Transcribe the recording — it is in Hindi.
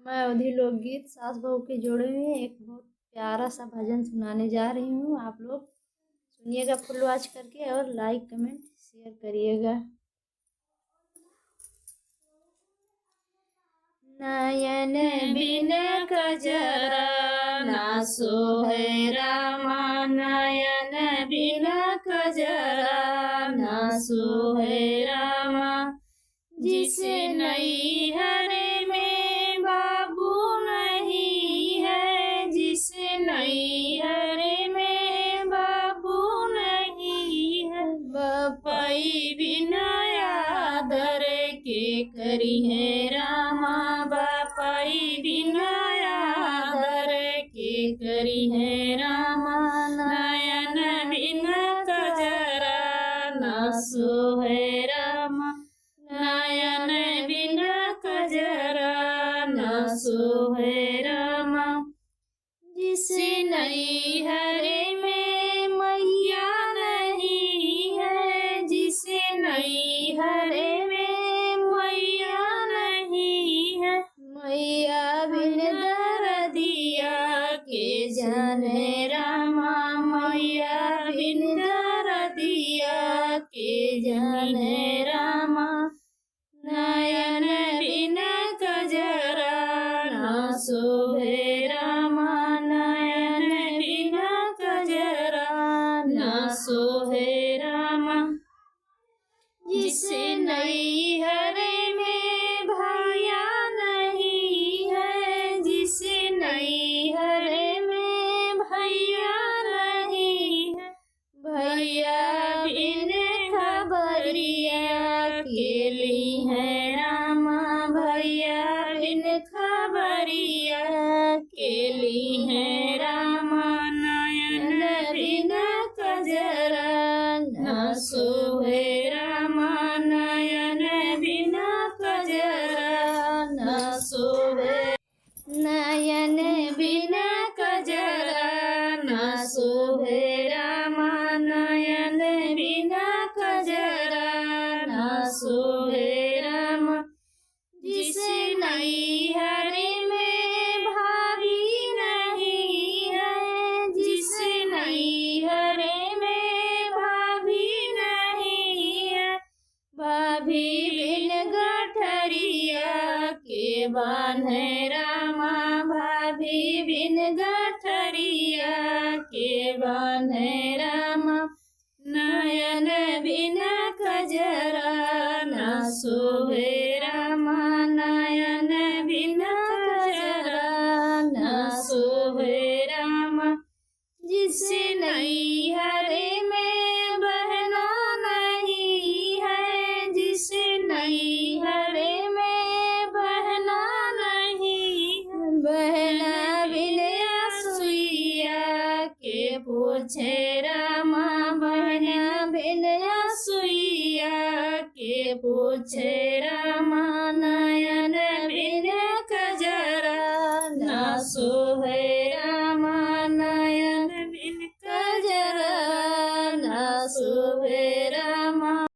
मैं अवधि लोकगीत सास बहू के जोड़े में एक बहुत प्यारा सा भजन सुनाने जा रही हूँ। आप लोग सुनिएगा फुल वॉच करके और लाइक कमेंट शेयर करिएगा। नयन बिन कजरा ना सोहे रामा, नयन बिन कजरा ना सोहे रामा। जिस नैहर में बाबू नहीं है, जिस नैहर में बाबू नहीं है, बापाई बिना आदर के करी है रामा, बापाई बिना आदर के करी है रामा। नयन बिना कजरा ना सोहे रामा, नयन बिना कजरा ना सोहे रामा। जिस नैहर में मैया नहीं है, जिस नैहर में मैया नहीं है, मैया बिन दर्दिया के जाने रामा, मैया बिन दर्दिया के जाने रामा। नयन बिन कजरा ना सोहे रामा, नयन बिन कजरा ना सोहे रामा। जिस नैहर में भैया नहीं है, जिस नैहर में भैया नहीं है, भैया बिन खबरिया के ली है रामा, भैया बिन खबरिया के ली है रामा। नयन बिन कजरा ना सोहे रामा, नयन बिन कजरा ना सोहे, नयन बिन कजरा ना सोहे रामा, नयन बिन कजरा ना सोहे रामा। जिस नैहर में भाभी नहीं है, जिस नैहर में भाभी नहीं है, भाभी बिन गठरिया के बान्हे रामा, भाभी बिन गठरिया के बान्हे रामा। नयन बिन कजरा ना सोहे रामा, नयन बिन कजरा ना सोहे रामा। जिस नैहर में बहना नहीं है, जिस नैहर में बहना नहीं है, बहना बिन सुइया के पूछे रामा, बहना बिन सुइया के पूछे रामा।